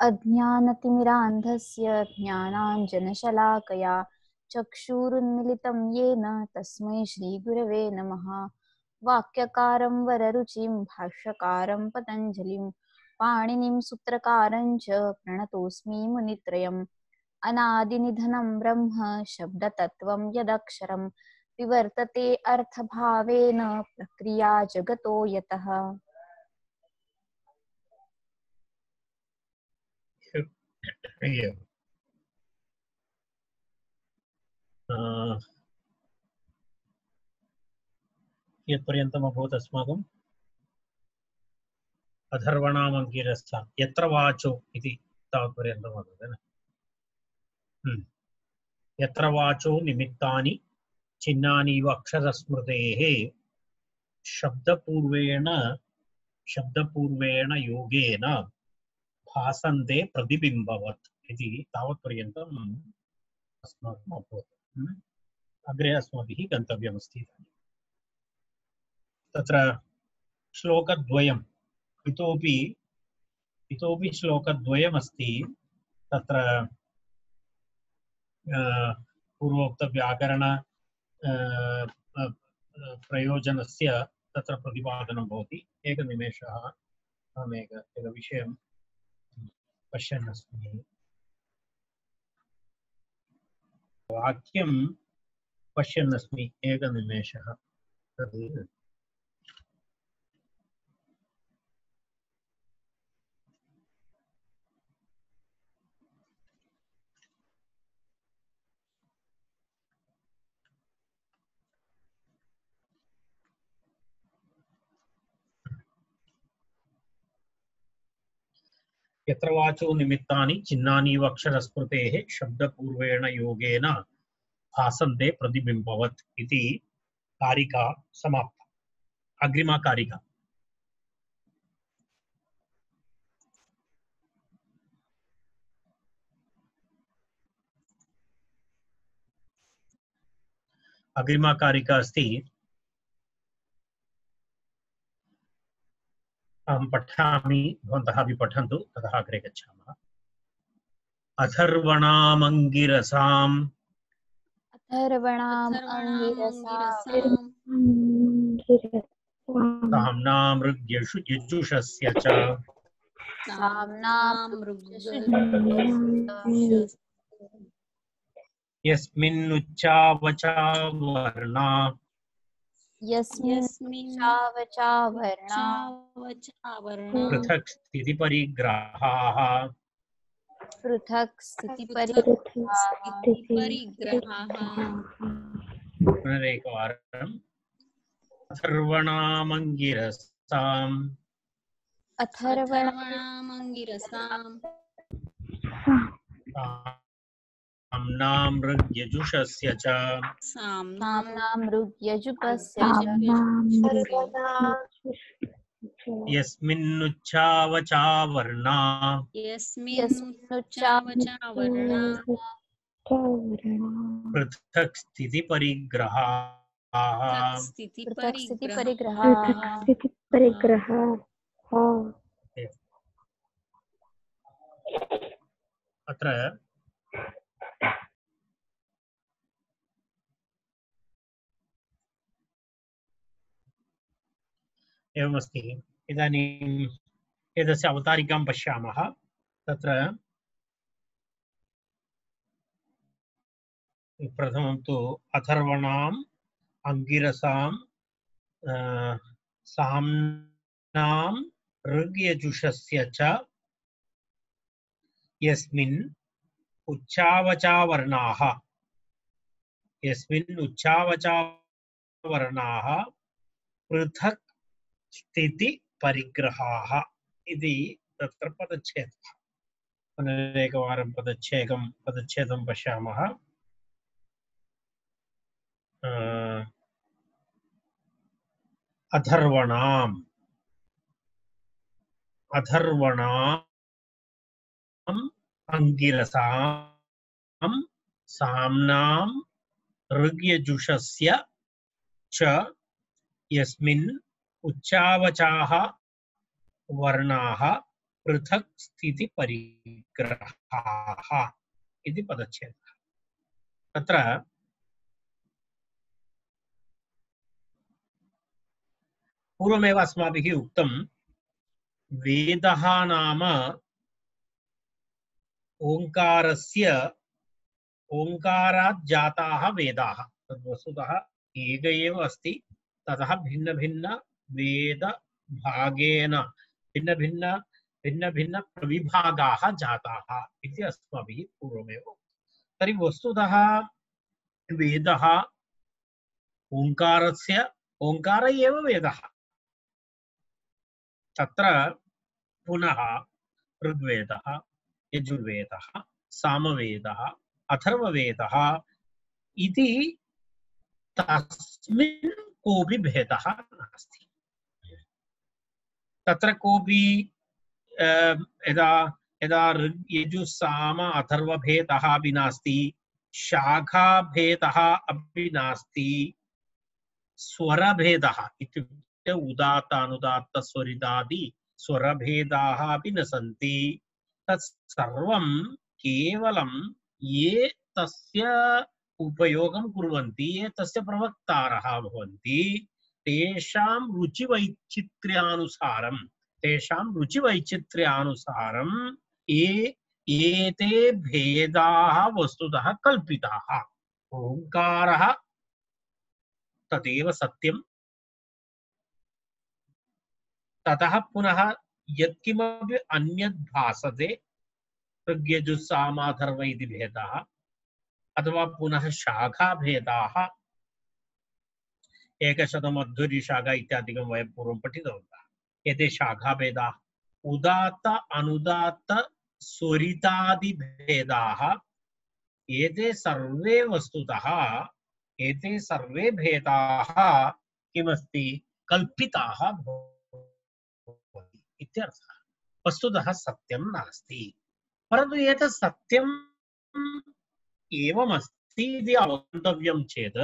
अज्ञानतिमिरान्धस्य ज्ञानाञ्जनशलाकया चक्षुरुन्मिलितं येन तस्मै श्रीगुरवे नमः। वाक्यकारं वररुचिं भाष्यकारं पतञ्जलिं पाणिनिं सूत्रकारं च प्रणतोऽस्मि मुनित्रयम्। अनादिनिधनं ब्रह्म शब्दतत्त्वं यदक्षरं विवर्तते अर्थभावेन प्रक्रिया जगतो यतः। यत्पर्यन्तम् अभवत् अस्माकम् अथर्वणामङ्गिरस्था यत्र वाचो इति तावत्पर्यन्तम् अभवत्। यत्र वाचो निमित्तानि चिह्नानीव अक्षरस्मृतेः शब्दपूर्वेण योगेन भासन्ते प्रतिबिम्बवत् इति तावत्पर्यन्तम् अस्माकम् अभवत्। अग्रे अस्माभिः गन्तव्यमस्ति। तत्र श्लोकद्वयम् इतोपि श्लोकद्वयमस्ति। तत्र पूर्वोक्तव्याकरण प्रयोजनस्य तत्र प्रतिपादनं भवति। एकनिमेषः अहम् एकविषयं पश्यन् अस्मि। वाक्यं पश्यन् अस्मि। एकनिमेषः। यत्र वाचो निमित्तानि चिह्नानीव अक्षरस्मृतेः शब्दपूर्वेण योगेन भासन्ते प्रतिबिम्बवत् इति कारिका समाप्ता। अग्रिमा कारिका। अग्रिमा कारिका अस्ति। अहं पठामि, भवन्तः अपि पठन्तु, ततः अग्रे गच्छामः। अथर्वणामङ्गिरसाम् साम्नां ऋग्यजुषस्य च यस्मिन्नुच्चावचा वर्णा पृथक् स्थितिपरिग्रहाः पुनरेकवारम्। अथर्वणामङ्गिरसाम् साम्नां ऋग्यजुषस्य च यस्मिन्नुच्चावचा वर्णा पृथक् स्थितिपरिग्रहाः। अत्र एवमस्ति। इदानीम् एतस्य अवतारिकां पश्यामः। तत्र प्रथमं तु अथर्वणाम् अङ्गिरसां साम्नां ऋग्यजुषस्य च यस्मिन् उच्चावचावर्णाः पृथक् स्थितिपरिग्रहाः इति तत्र पदच्छेदः। पुनरेकवारं पदच्छेदं पश्यामः। अथर्वणाम् अङ्गिरसां साम्नां ऋग्यजुषस्य च यस्मिन् उच्चावचाः वर्णाः पृथक् स्थिति परिग्रहाः इति पदच्छेदः। तत्र पूर्वमेव अस्माभिः उक्तं वेदः नाम ओंकारस्य ओंकारात् जाताः वेदाः। तद् वस्तुतः एक एव अस्ति, ततः भिन्न भिन्न वेद भागेन भिन्न भिन्न भिन्न भिन्न प्रविभागाः जाताः इति अस्माभिः पूर्वमेव उक्तं। तर्हि वस्तुतः वेदः ओंकारस्य ओंकार एव वेदः। तत्र पुनः ऋग्वेदः, यजुर्वेदः, सामवेदः, अथर्ववेदः इति तस्मिन् कोऽपि भेदः नास्ति। तत्र कोऽपि यदा यदा यजुस्साम अथर्वभेदः अपि नास्ति, शाखाभेदः अपि नास्ति, स्वरभेदः इत्युक्ते उदात्त अनुदात्त स्वरितादि स्वरभेदाः अपि न सन्ति। तत्सर्वं केवलं ये तस्य उपयोगं कुर्वन्ति, ये तस्य प्रवक्तारः भवन्ति, तेषां रुचिवैचित्र्यानुसारं एते भेदाः वस्तुतः कल्पिताः। ओंकारः तदेव सत्यं। ततः पुनः यत्किमपि अन्यद् भासते, ऋग्यजुस्सामाथर्व इति भेदाः अथवा पुनः शाखाभेदाः, एकशतमध्वरिशाखा इत्यादिकं वयं पूर्वं पठितवन्तः। एते शाखाभेदाः, उदात्त अनुदात्त स्वरितादिभेदाः, एते सर्वे वस्तुतः एते सर्वे भेदाः किमस्ति, कल्पिताः भवन्ति इत्यर्थः। वस्तुतः सत्यं नास्ति, परन्तु एतत् सत्यम् एवमस्ति इति अवगन्तव्यं चेत्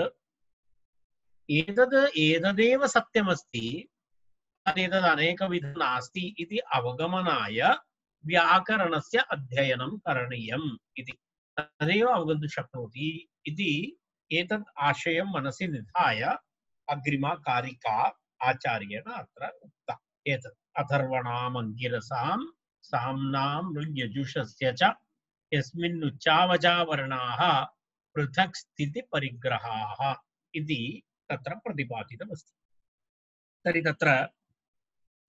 एतदेव सत्यमस्ति, एतद् अनेकविधं नास्ति इति अवगमनाय व्याकरणस्य अध्ययनं करणीयम् इति तदेव अवगन्तुं शक्नोति इति एतत् आशयं मनसि निधाय अग्रिमा कारिका आचार्येण अत्र उक्ता। एतत् अथर्वणाम् अंगिरसां साम्नां ऋग्यजुषस्य च यस्मिन् उच्चावचावर्णाः पृथक् स्थिति परिग्रहाः इति तत्र प्रतिपादितमस्ति। तर्हि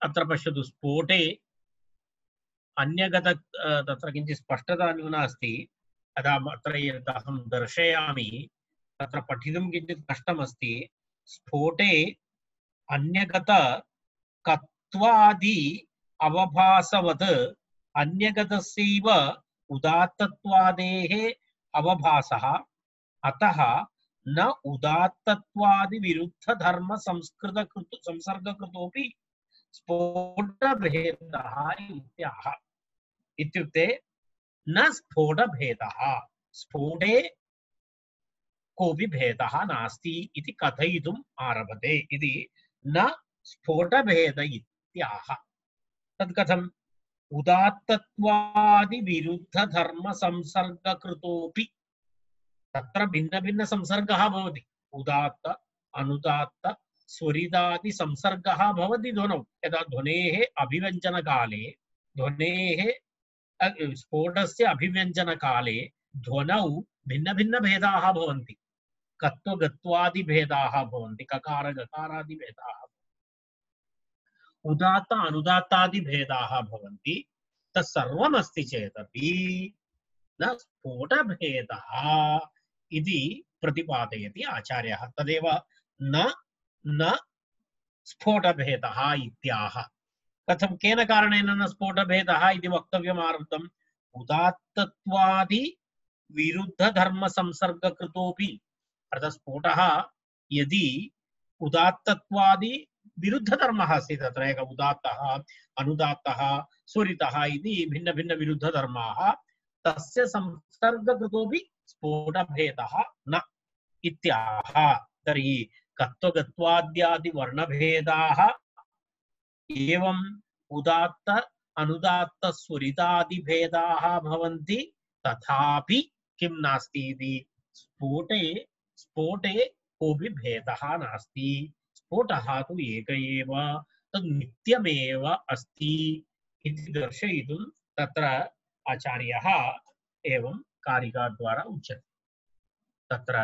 अत्र पश्यतु, स्फोटे अन्यगत तत्र किञ्चित् स्पष्टता न्यूना अस्ति। अतः अत्र यत् अहं दर्शयामि तत्र पठितुं किञ्चित् कष्टमस्ति। स्फोटे अन्यगत कत्वादि अवभासवत् अन्यगतस्यैव उदात्तत्वादेः अवभासः, अतः न उदात्तत्वादि विरुद्ध धर्म संसर्गकृतोपि स्फोटभेदः इत्याह। इत्युक्ते न स्फोटभेदः, स्फोटे कोऽपि भेदः नास्ति इति कथयितुम् आरभते इति न स्फोटभेद इत्याह। तत् कथम्? उदात्तत्वादि विरुद्ध धर्म संसर्गकृतोपि, तत्र भिन्न भिन्न संसर्गः भवति। उदात्त अनुदात्त स्वरितादि संसर्गः भवति ध्वनौ। यदा ध्वनेः अभिव्यञ्जनकाले ध्वनेः स्फोटस्य अभिव्यञ्जनकाले ध्वनौ भिन्न भिन्न भेदाः भवन्ति। कत्वगत्वादि भेदाः भवन्ति, ककार गकारादि भेदाः, उदात्त अनुदात्तादि भेदाः भवन्ति। तत्सर्वम् अस्ति चेदपि न स्फोटभेदः इति प्रतिपादयति आचार्यः। तदेव न स्फोटभेदः इत्याह। कथं, केन कारणेन न स्फोटभेदः इति वक्तव्यम् आरब्धम्? उदात्तत्वादि विरुद्ध धर्म संसर्गकृतोपि, अर्थात् स्फोटः यदि उदात्तत्वादि विरुद्धधर्मः अस्ति, तत्र एक उदात्तः अनुदात्तः स्वरितः इति भिन्न भिन्न विरुद्धधर्माः, तस्य संसर्गकृतोपि स्फोटभेदः न इत्याह। तर्हि कत्वगत्वाद्यादि वर्णभेदाः एवं उदात्त अनुदात्तस्वरितादिभेदाः भवन्ति तथापि किं नास्ति इति स्फोटे स्फोटे कोऽपि भेदः नास्ति स्फोटः तु एक एव तद् नित्यमेव अस्ति इति दर्शयितुं तत्र आचार्यः एवं कारिकाद्वारा उच्यते तत्र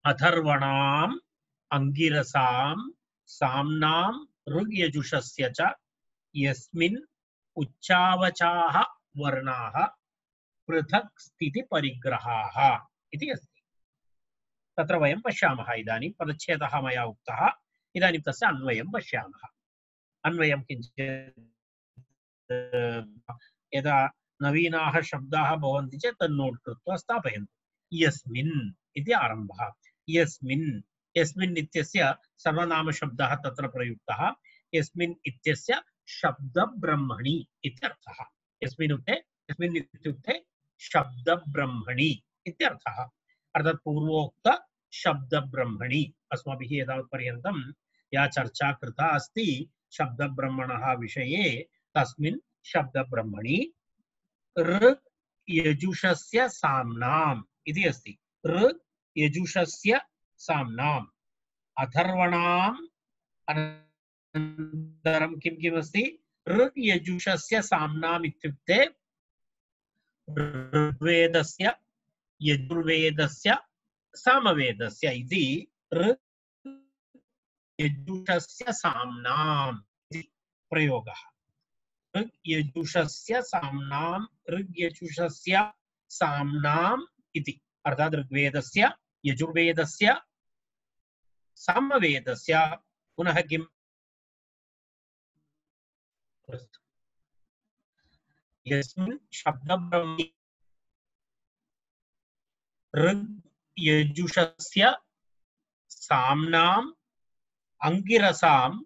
अथर्वणाम् अंगिरसां साम्नां ऋग्यजुषस्य च यस्मिन् उच्चावचाः वर्णाः पृथक् स्थिति परिग्रहाः इति अस्ति तत्र वयं पश्यामः इदानीं पदच्छेदः मया उक्तः इदानीं तस्य अन्वयं पश्यामः अन्वयं किञ्चित् यदा नवीनाः शब्दाः भवन्ति चेत् तत् नोट् कृत्वा स्थापयन्तु यस्मिन् इति आरम्भः यस्मिन् यस्मिन् इत्यस्य सर्वनामशब्दः तत्र प्रयुक्तः यस्मिन् इत्यस्य शब्दब्रह्मणि इत्यर्थः यस्मिन् इत्युक्ते शब्दब्रह्मणि इत्यर्थः अर्थात् पूर्वोक्त शब्दब्रह्मणि अस्माभिः एतावत्पर्यन्तं या चर्चा कृता अस्ति शब्दब्रह्मणः विषये तस्मिन् शब्दब्रह्मणि ऋक् यजुषस्य साम्नाम् इति अस्ति ऋक् यजुषस्य साम्नाम् अथर्वणाम् अनन्तरं किं किमस्ति ऋक् यजुषस्य साम्नाम् इत्युक्ते ऋग्वेदस्य यजुर्वेदस्य सामवेदस्य इति ऋक् यजुषस्य साम्नाम् इति प्रयोगः ऋग् यजुषस्य साम्नाम् ऋग् यजुषस्य साम्नाम् इति अर्थात् ऋग्वेदस्य यजुर्वेदस्य सामवेदस्य पुनः किम् यस्मिन् शब्दब्रह्मणि ऋग् यजुषस्य साम्नाम् अंगिरसाम्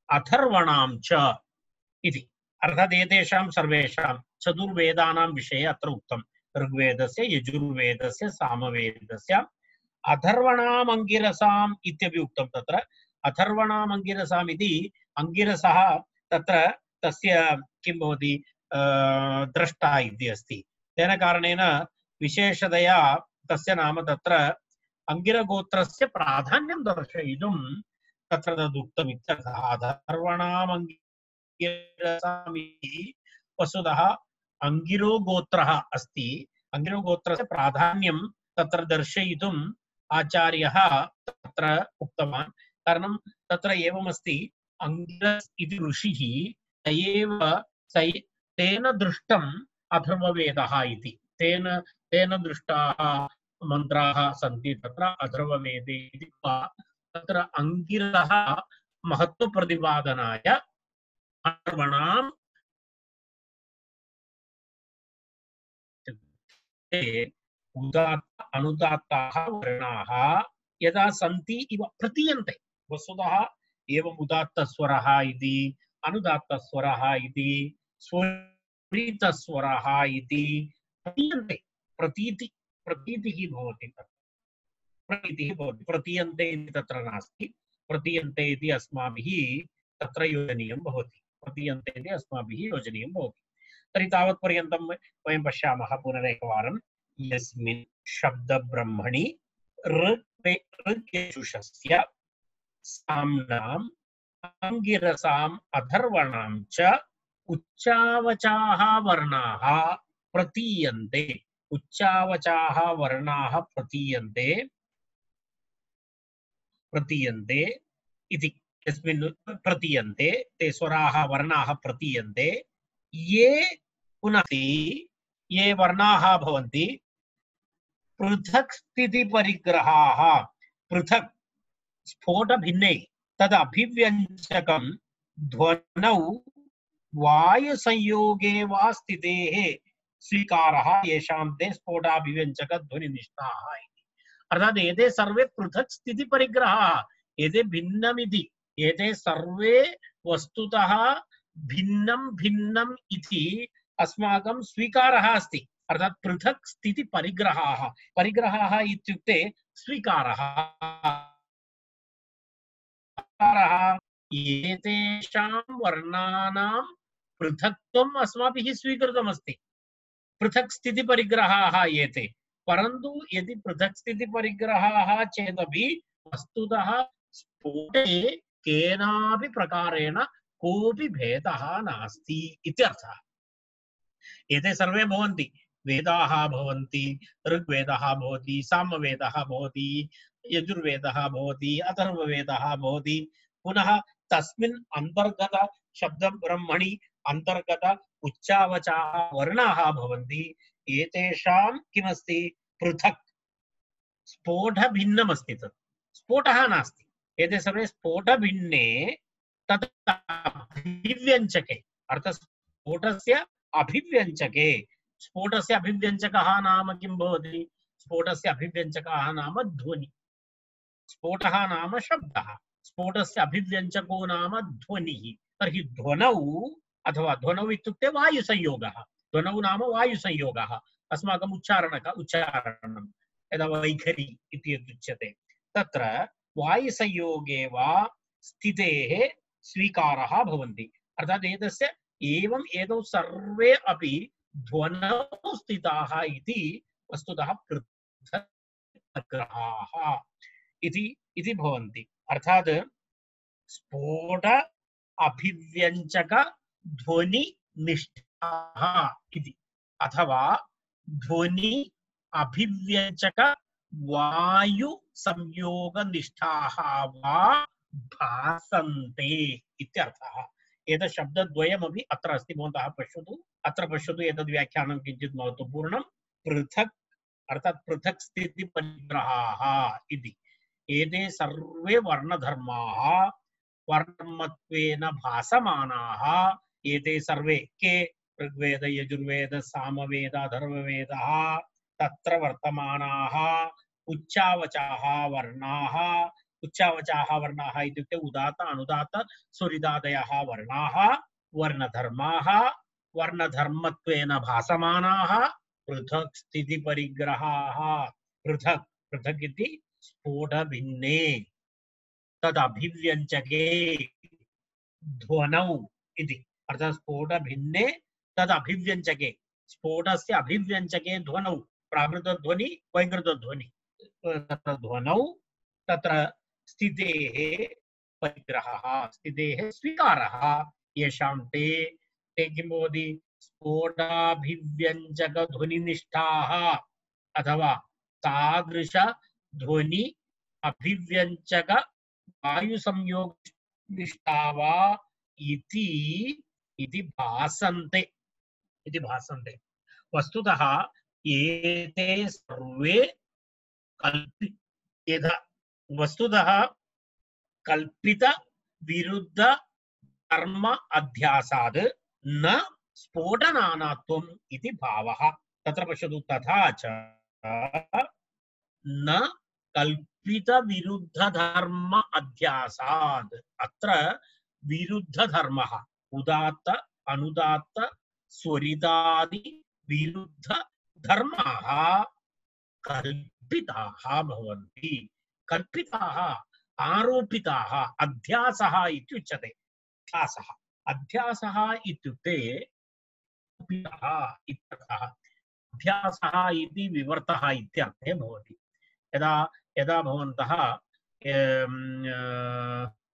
अथर्वणां च इति अर्थात् एतेषां सर्वेषां चतुर्वेदानां विषये अत्र उक्तं ऋग्वेदस्य यजुर्वेदस्य सामवेदस्य अथर्वणाम् अंगिरसाम् इत्यपि उक्तं तत्र अथर्वणाम् अंगिरसाम् इति अंगिरसः तत्र तस्य किं भवति द्रष्टा इति अस्ति तेन कारणेन विशेषतया तस्य नाम तत्र अंगिरगोत्रस्य प्राधान्यं दर्शयितुं तत्र तदुक्तम् इत्यर्थः अथर्वणाम् अंगिरसाम् इति वस्तुतः अंगिरो गोत्रः अस्ति अंगिरो गोत्रस्य प्राधान्यं तत्र दर्शयितुम् आचार्यः तत्र उक्तवान् कारणं तत्र एवमस्ति अंगिरस् इति ऋषिः तेन दृष्टम् अथर्ववेदः इति तेन दृष्टाः मन्त्राः सन्ति तत्र अथर्ववेदे इति तत्र अंगिरः महत्त्वप्रतिपादनाय अथर्वणाम् उदात्त अनुदात्ताः वर्णाः यदा सन्ति इव प्रतीयन्ते वस्तुतः एवम् उदात्तस्वरः इति अनुदात्तस्वरः इति स्वरितस्वरः इति प्रतीयन्ते प्रतीतिः भवति प्रतीयन्ते इति तत्र नास्ति प्रतीयन्ते इति अस्माभिः तत्र योजनीयं भवति प्रतीयन्ते इति अस्माभिः योजनीयं भवति तर्हि तावत्पर्यन्तं वयं पश्यामः पुनरेकवारं यस्मिन् शब्दब्रह्मणि ऋग् यजुषस्य साम्नाम् अंगिरसाम् अथर्वणां च उच्चावचाः वर्णाः प्रतीयन्ते उच्चावचाः वर्णाः प्रतीयन्ते इति यस्मिन् प्रतीयन्ते ते स्वराः वर्णाः प्रतीयन्ते ये पुनः ये वर्णाः भवन्ति पृथक् स्थिति परिग्रहाः पृथक् स्फोट भिन्ने तद अभिव्यञ्जकं ध्वनौ वायु संयोगे वा स्थितेः स्वीकारः येषां ते स्फोटाभिव्यञ्जक ध्वनिनिष्ठाः इति अर्थात् एते सर्वे पृथक् स्थिति परिग्रहाः एते भिन्नमिति एते सर्वे वस्तुतः भिन्नं भिन्नम् इति अस्माकं स्वीकारः अस्ति अर्थात् पृथक् स्थिति परिग्रहाः परिग्रहाः इत्युक्ते स्वीकारः एतेषां वर्णानां पृथक्त्वम् अस्माभिः स्वीकृतमस्ति। पृथक् स्थितिपरिग्रहाः एते, परन्तु यदि पृथक् स्थितिपरिग्रहाः चेदपि वस्तुतः स्फोटे केनापि प्रकारेण कोऽपि भेदः नास्ति इत्यर्थः। एते सर्वे भवन्ति, वेदाः भवन्ति, ऋग्वेदः भवति, सामवेदः भवति, यजुर्वेदः भवति, अथर्ववेदः भवति, पुनः तस्मिन् अन्तर्गत शब्दब्रह्मणि अन्तर्गत उच्चावचाः वर्णाः भवन्ति। एतेषां किमस्ति? पृथक् स्फोटभिन्नमस्ति। तत् स्फोटः नास्ति, एते सर्वे स्फोटभिन्ने तत् अभिव्यञ्जके, अर्थात् स्फोटस्य अभिव्यञ्जके। स्फोटस्य अभिव्यञ्जकः नाम किं भवति? स्फोटस्य अभिव्यञ्जकः नाम ध्वनि, स्फोटः नाम शब्दः, स्फोटस्य अभिव्यञ्जको नाम ध्वनिः। तर्हि ध्वनौ अथवा ध्वनौ इत्युक्ते वायुसंयोगः, ध्वनौ नाम वायुसंयोगः, अस्माकम् उच्चारणं यदा वैखरी इति यदुच्यते, तत्र वायुसंयोगे वा स्थितेः स्वीकारः भवन्ति। अर्थात् एतस्य एवम् एतौ सर्वे अपि ध्वनौ स्थिताः इति वस्तुतः पृथक्ग्रहाः इति भवन्ति। अर्थात् स्फोट अभिव्यञ्जक ध्वनि निष्ठाः इति, अथवा ध्वनि अभिव्यञ्जक वायु संयोग निष्ठाः वा भासन्ते इत्यर्थः। एतत् शब्दद्वयमपि अत्र अस्ति, भवन्तः पश्यतु, अत्र पश्यतु, एतद् व्याख्यानं किञ्चित् महत्त्वपूर्णं। पृथक् अर्थात् पृथक् स्थितिपरिग्रहाः इति, एते सर्वे वर्णधर्माः वर्णधर्मत्वेन भासमानाः। एते सर्वे के? ऋग्वेद, यजुर्वेद, सामवेद, अथर्ववेदः, तत्र वर्तमानाः उच्चावचाः वर्णाः। उच्चावचाः वर्णाः इत्युक्ते उदात्त अनुदात्त स्वरिदादयः वर्णाः, वर्णधर्माः वर्णधर्मत्वेन भासमानाः, पृथक् स्थितिपरिग्रहाः। पृथक् पृथक् इति स्फोटभिन्ने तदभिव्यञ्जके ध्वनौ इति, अर्थात् स्फोटभिन्ने तदभिव्यञ्जके, स्फोटस्य अभिव्यञ्जके ध्वनौ, प्राकृतध्वनि वैकृतध्वनि, तत्र ध्वनौ तत्र स्थितेः परिग्रहः, स्थितेः स्वीकारः, येषां ते किं भवति? स्फोटाभिव्यञ्जकध्वनिनिष्ठाः अथवा तादृश ध्वनि अभिव्यञ्जक वायुसंयोग निष्ठा वा इति भासन्ते इति भासन्ते। वस्तुतः एते सर्वे वस्तुतः कल्पित विरुद्ध कर्म अध्यासाद् न स्फोटनानात्वम् इति भावः। तत्र पश्यतु, तथा च न कल्पित विरुद्ध धर्म अध्यासाद्, अत्र विरुद्ध धर्मः उदात्त अनुदात्त स्वरितादि विरुद्ध धर्माः कल्पिताः भवन्ति। कल्पिताः आरोपिताः अध्यासः इत्युच्यते। अध्यासः अध्यासः इत्युक्ते अध्यासः इति विवर्तः इत्यर्थे भवति। यदा यदा भवन्तः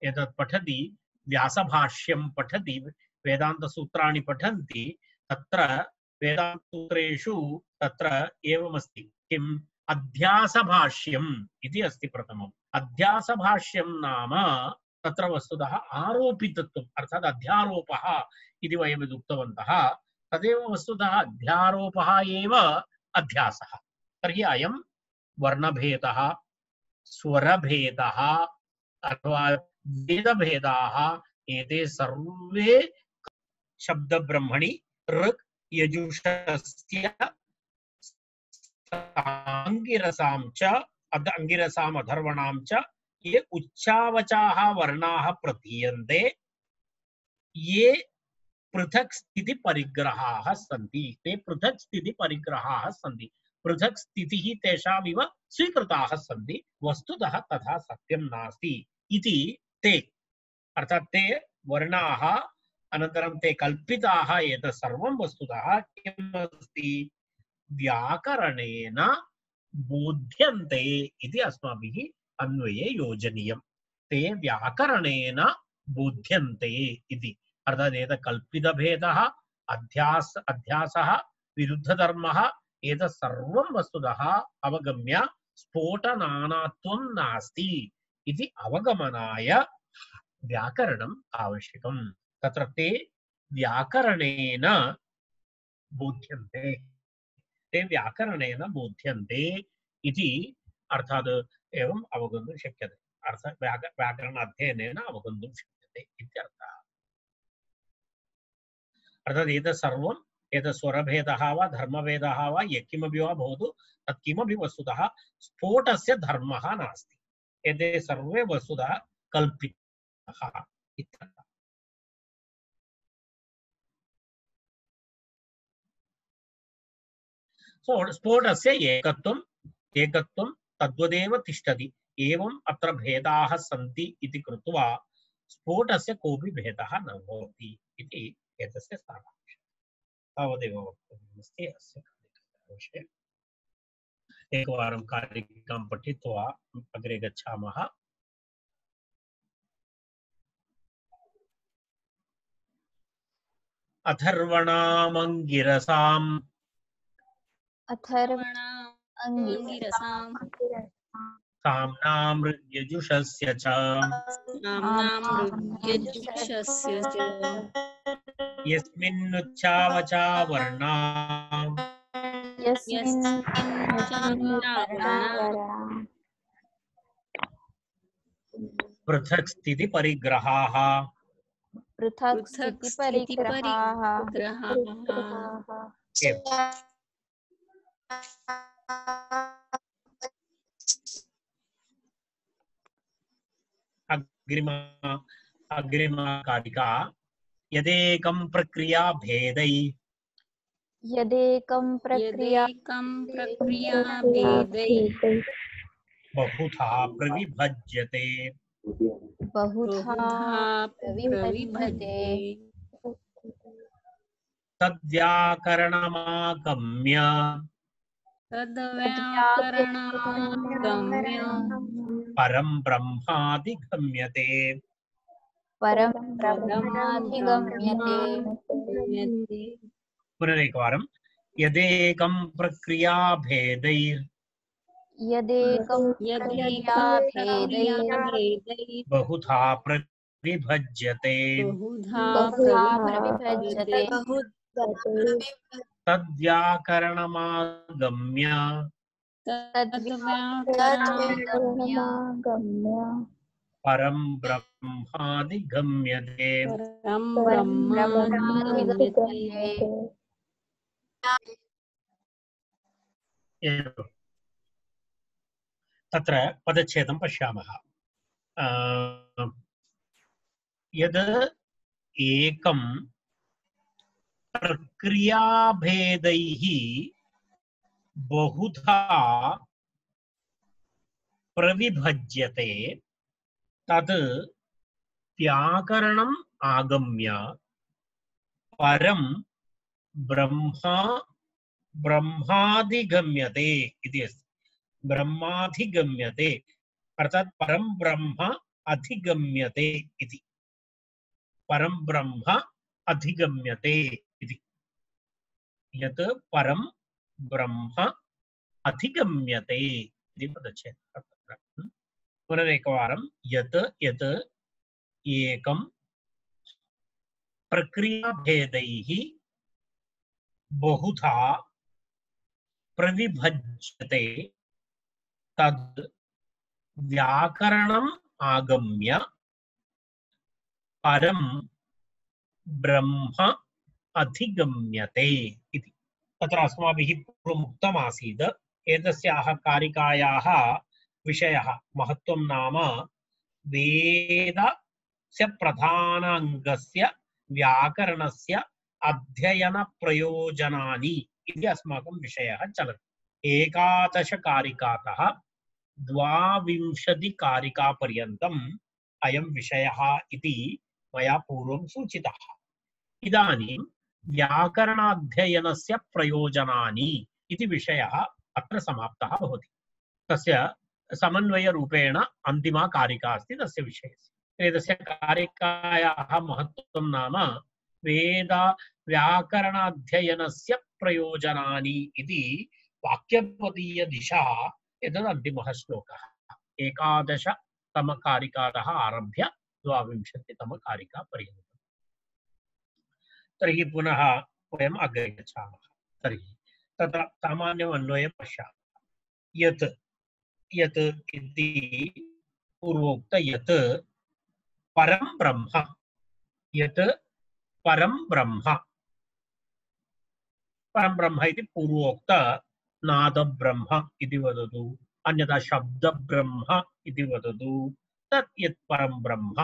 एतत् पठति, व्यासभाष्यं पठति, वेदान्तसूत्राणि पठन्ति, तत्र वेदान्तसूत्रेषु तत्र एवमस्ति, किम्? अध्यासभाष्यम् इति अस्ति प्रथमम्। अध्यासभाष्यं नाम तत्र वस्तुतः आरोपितत्वम्, अर्थात् अध्यारोपः इति वयं यदुक्तवन्तः, तदेव वस्तुतः अध्यारोपः एव अध्यासः। तर्हि अयं वर्णभेदः, स्वरभेदः अथवा वेदभेदाः, एते सर्वे शब्दब्रह्मणि ऋक् यजुषस्य साङ्गिरसां च अंगिरसाम् अथर्वणां च ये उच्चावचाः वर्णाः प्रतीयन्ते, ये पृथक् स्थिति परिग्रहाः सन्ति, ते पृथक् स्थिति परिग्रहाः सन्ति, पृथक् स्थितिः तेषामिव स्वीकृताः सन्ति, वस्तुतः तथा सत्यं नास्ति इति ते अर्थात् ते वर्णाः अनन्तरं ते कल्पिताः एतत् सर्वं वस्तुतः किमस्ति व्याकरणेन बोध्यन्ते इति अस्माभिः अन्वये योजनीयम् ते व्याकरणेन बोध्यन्ते इति अर्थात् एतत् कल्पितभेदः अध्यासः विरुद्धधर्मः एतत् सर्वं वस्तुतः अवगम्य स्फोटनानात्वं नास्ति इति अवगमनाय व्याकरणम् आवश्यकम् तत्र ते व्याकरणेन बोध्यन्ते ते व्याकरणेन बोध्यन्ते इति अर्थात् एवम् अवगन्तुं शक्यते अर्थात् व्याकरण अध्ययनेन अवगन्तुं शक्यते इत्यर्थः अर्थात् एतत् सर्वम् एतत् स्वरभेदः वा धर्मभेदः वा यत्किमपि वा भवतु तत् किमपि वस्तुतः स्फोटस्य धर्मः नास्ति एते सर्वे वस्तुतः कल्पितः इत्यर्थः स्फोटस्य एकत्वं तद्वदेव तिष्ठति एवम् अत्र भेदाः सन्ति इति कृत्वा स्फोटस्य कोऽपि भेदः न भवति इति एतस्य सारांशः तावदेव वक्तव्यमस्ति अस्य विषये एकवारं कारिकां पठित्वा अग्रे गच्छामः अथर्वणामङ्गिरसाम् साम्नामृग्यजुषस्य च यस्मिन्नुच्चावचा वर्णा पृथक् स्थिति परिग्रहाः अग्रिमा कारिका यदेकं प्रक्रिया भेदै बहुधा प्रविभज्यते तद्व्याकरणमागम्य परं ब्रह्माधिगम्यते पुनरेकवारं यदेकं प्रक्रिया भेदैर् बहुधा प्रविभज्यते तद्व्याकरणमागम्य परं ब्रह्माधिगम्यते तत्र पदच्छेदं पश्यामः यद् एकं प्रक्रियाभेदैः बहुधा प्रविभज्यते तद् व्याकरणम् आगम्य परं ब्रह्माधिगम्यते इति अस्ति ब्रह्माधिगम्यते अर्थात् परं ब्रह्म अधिगम्यते इति परं ब्रह्म अधिगम्यते इति यत् परं ब्रह्म अधिगम्यते इति पदच्छेदः पुनरेकवारं यत् एकं प्रक्रियाभेदैः बहुधा प्रविभज्यते तद् व्याकरणम् आगम्य परं ब्रह्म अधिगम्यते इति तत्र अस्माभिः पूर्वमुक्तमासीत् एतस्याः कारिकायाः विषयः महत्त्वं नाम वेदस्य प्रधानाङ्गस्य व्याकरणस्य अध्ययनप्रयोजनानि इति अस्माकं विषयः चलति 11 कारिकातः 22 कारिकापर्यन्तं अयं विषयः इति मया पूर्वं सूचितः। इदानीं व्याकरणाध्ययनस्य प्रयोजनानि इति विषयः अत्र समाप्तः भवति। तस्य समन्वयरूपेण अन्तिमा कारिका अस्ति तस्य विषयस्य। एतस्य कारिकायाः महत्त्वं नाम वेद व्याकरणाध्ययनस्य प्रयोजनानि इति वाक्यपदीयदिशा एतद् अन्तिमः श्लोकः। 11तमकारिकातः आरभ्य 22तमकारिकापर्यन्तम्। तर्हि पुनः वयम् अग्रे गच्छामः। तर्हि तत्र सामान्यम् अन्वयं पश्यामः। यत् यत् इति पूर्वोक्त यत् परं ब्रह्म, यत् परं ब्रह्म, परं ब्रह्म इति पूर्वोक्त नादब्रह्म इति वदतु, अन्यथा शब्दब्रह्म इति वदतु, तत् यत् परं ब्रह्म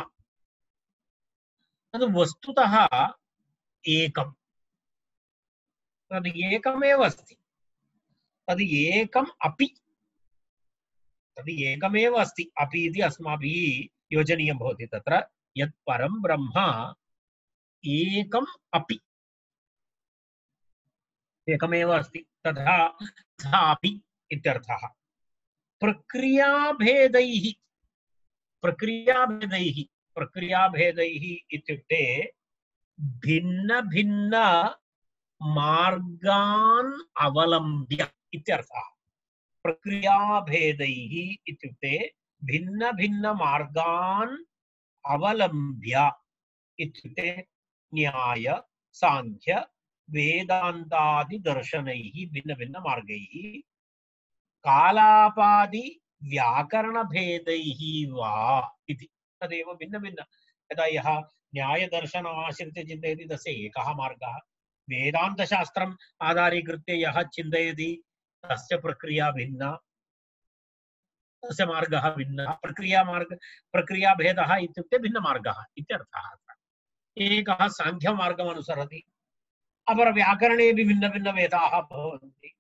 तद् वस्तुतः एकं, तद् एकमेव अस्ति, तद् एकम् अपि, तद् एकमेव अस्ति, अपि इति अस्माभिः योजनीयं भवति। तत्र यत् परं ब्रह्म एकम् अपि, एकमेव अस्ति, तथा तथापि इत्यर्थः। प्रक्रियाभेदैः, प्रक्रियाभेदैः, प्रक्रियाभेदैः इत्युक्ते भिन्न भिन्न मार्गान् अवलम्ब्य इत्यर्थः। प्रक्रियाभेदैः इत्युक्ते भिन्न भिन्न मार्गान् अवलम्ब्य इत्युक्ते न्याय सांख्य वेदान्तादि दर्शनैः भिन्न भिन्न मार्गैः कालापादि व्याकरण भेदैः वा इति। तदेव भिन्न भिन्न, यदा यः न्यायदर्शन आश्रित्य चिन्तयति तस्य एकः मार्गः, वेदान्तशास्त्रम् आधारीकृत्य यः चिन्तयति तस्य प्रक्रिया भिन्ना, तस्य मार्गः भिन्नः। प्रक्रियाभेदः इत्युक्ते भिन्नमार्गः इत्यर्थः। एकः साङ्ख्यमार्गम् अनुसरति, अपरव्याकरणेऽपि भिन्न भिन्न वेदाः भवन्ति,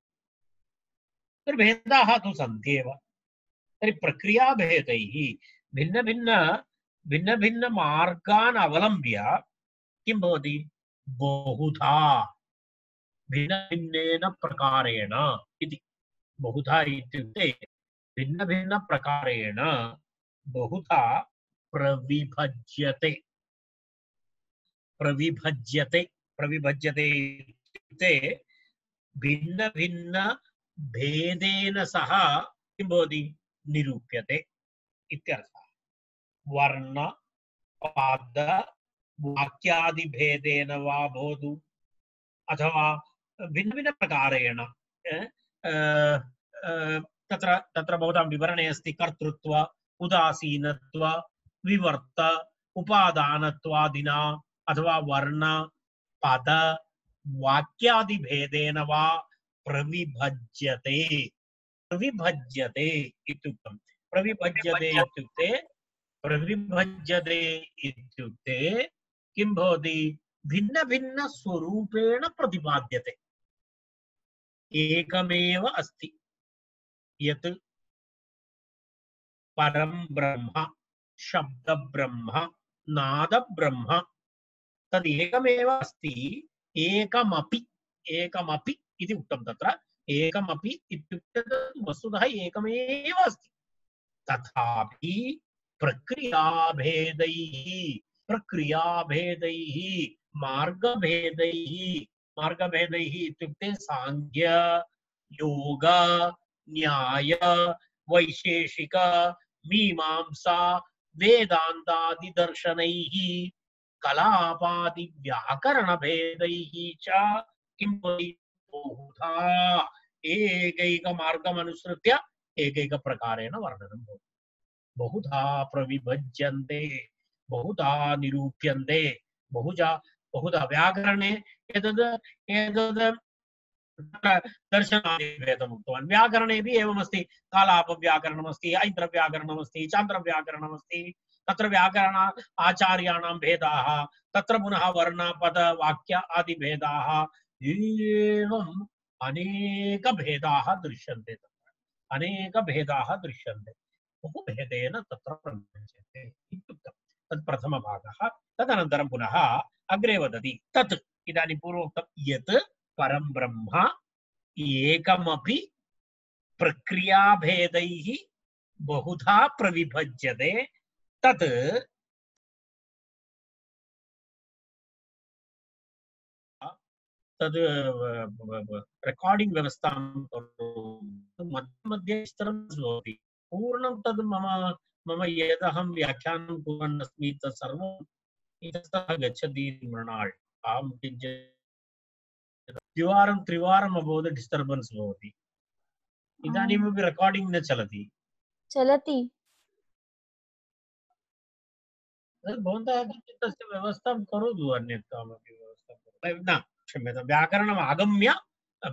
तर्हि भेदाः तु सन्त्येव। तर्हि प्रक्रियाभेदैः भिन्न भिन्न मार्गान् अवलम्ब्य किं भवति, बहुधा भिन्न भिन्नेन प्रकारेण इति। बहुधा इत्युक्ते भिन्न भिन्न प्रकारेण बहुधा प्रविभज्यते, प्रविभज्यते, प्रविभज्यते इत्युक्ते भिन्न भिन्न भेदेन सह किं भवति, निरूप्यते इत्यर्थः। वर्ण पाद वाक्यादि भेदेन वा भवतु अथवा भिन्न भिन्न प्रकारेण तत्र तत्र भवतां विवरणे अस्ति कर्तृत्व उदासीनत्व विवर्त उपादानत्वादिना अथवा वर्ण पद वाक्यादि भेदेन वा प्रविभज्यते, प्रविभज्यते इत्युक्तम्। प्रविभज्यते इत्युक्ते, प्रविभज्यते इत्युक्ते किं भवति, भिन्न भिन्न स्वरूपेण प्रतिपाद्यते। एकमेव अस्ति यत् परं ब्रह्म, शब्द ब्रह्म, नाद ब्रह्म, तद् एकमेव अस्ति, एकमपि, एकमपि इति उक्तं। तत्र एकमपि इत्युक्ते वस्तुतः एकमेव अस्ति, तथापि प्रक्रियाभेदैः, प्रक्रियाभेदैः मार्गभेदैः, मार्गभेदैः इत्युक्ते सांख्य योग न्याय वैशेषिक मीमांसा वेदान्तादि दर्शनैः कलापादि व्याकरण भेदैः च किं भवति, बहुधा एकैक मार्गमनुसृत्य एकैक प्रकारेण वर्णनं भवति। बहुधा प्रविभज्यन्ते, बहुधा निरूप्यन्ते, बहुधा व्याकरणे एतद् दर्शनादिभेदम् उक्तवान्। व्याकरणेपि एवमस्ति, कालापव्याकरणमस्ति, ऐन्द्रव्याकरणमस्ति, चान्द्रव्याकरणमस्ति, तत्र व्याकरण आचार्याणां भेदाः, तत्र पुनः वर्ण पद वाक्य आदि भेदाः, एवम् अनेक भेदाः दृश्यन्ते, तत्र अनेक भेदाः दृश्यन्ते। बहुभेदेन तत्र प्रयुज्यते इत्युक्तम्। तत् प्रथमभागः। तदनन्तरं पुनः अग्रे वदति तत् इदानीं पूर्वोक्तं यत् परं ब्रह्म एकमपि प्रक्रियाभेदैः बहुधा प्रविभज्यते तत् तद् रेकार्डिङ्ग् व्यवस्थां मध्ये मध्ये विस्तरं भवति पूर्णं तद् मम यदहं व्याख्यानं कुर्वन् अस्मि तत् सर्वम् इतस्ततः गच्छति मृणाल् अहं किञ्चित् द्विवारं त्रिवारम् अभवत् डिस्टर्बेन्स् भवति इदानीमपि रेकार्डिङ्ग् न चलति चलति भवन्तः किञ्चित् तस्य व्यवस्थां करोतु अन्यत् कामपि व्यवस्थां करोतु न क्षम्यतां व्याकरणम् आगम्य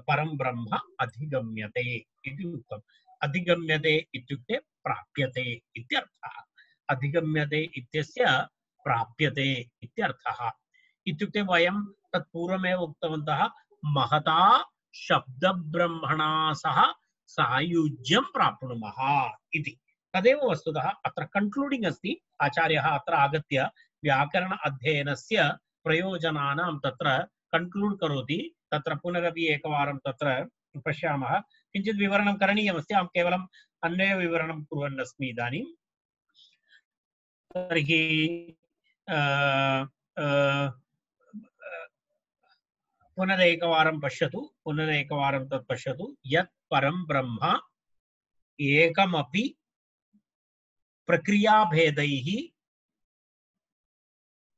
परं ब्रह्म अधिगम्यते इति उक्तम् अधिगम्यते इत्युक्ते प्राप्यते इत्यर्थः अधिगम्यते इत्यस्य प्राप्यते इत्यर्थः इत्युक्ते वयं तत् पूर्वमेव उक्तवन्तः महता शब्दब्रह्मणा सह सायुज्यं प्राप्नुमः इति तदेव वस्तुतः अत्र कन्क्लूडिङ्ग् अस्ति आचार्यः अत्र आगत्य व्याकरण अध्ययनस्य प्रयोजनानां तत्र कन्क्लूड् करोति तत्र पुनरपि एकवारं तत्र पश्यामः किञ्चित् विवरणं करणीयमस्ति अहं केवलम् अन्वय विवरणं कुर्वन् अस्मि इदानीं तर्हि पुनरेकवारं तत् पश्यतु यत् परं ब्रह्म एकमपि प्रक्रियाभेदैः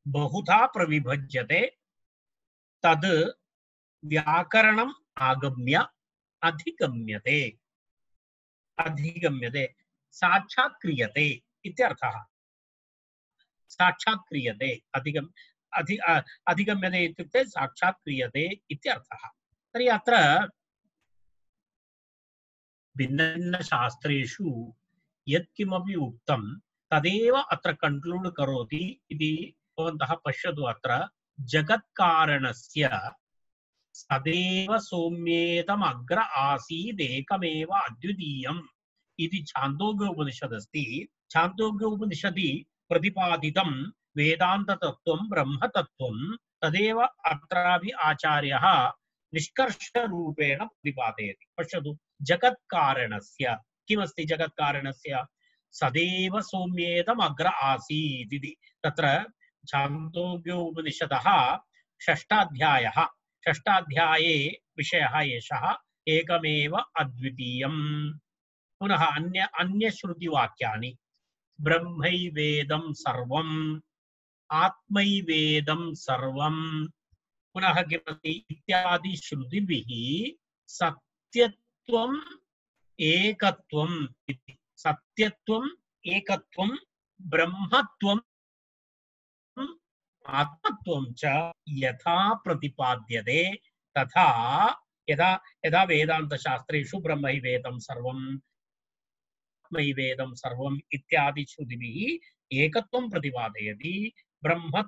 बहुधा प्रविभज्यते तद् व्याकरणम् आगम्य अधिगम्यते साक्षात् क्रियते इत्यर्थः साक्षात् क्रियते अधिगम्यते इत्युक्ते साक्षात् क्रियते इत्यर्थः तर्हि अत्र भिन्नभिन्नशास्त्रेषु यत्किमपि उक्तं तदेव अत्र कन्क्लूड् करोति इति भवन्तः पश्यतु अत्र जगत्कारणस्य सदैव सौम्येतम् अग्र आसीदेकमेव अद्वितीयम् इति छान्दोग्योपनिषदस्ति छान्दोग्योपनिषदि प्रतिपादितं वेदान्ततत्त्वं ब्रह्मतत्त्वं तदेव अत्रापि आचार्यः निष्कर्षरूपेण प्रतिपादयति पश्यतु जगत्कारणस्य किमस्ति जगत्कारणस्य सदैव सौम्येतम् अग्र आसीत् इति तत्र छान्दोग्योपनिषदः षष्ठाध्याये विषयः एषः एकमेव अद्वितीयम् पुनः अन्यश्रुतिवाक्यानि ब्रह्मैवेदं सर्वम् आत्मैवेदं सर्वम् पुनः किमस्ति इत्यादि श्रुतिभिः सत्यत्वम् एकत्वम् इति सत्यत्वम् एकत्वं ब्रह्मत्वम् आत्मत्वं च यथा प्रतिपाद्यते तथा यदा वेदान्तशास्त्रेषु ब्रह्मैवेदं सर्वम् आत्मैवेदं सर्वम् इत्यादि श्रुतिभिः एकत्वं प्रतिपादयति ब्रह्म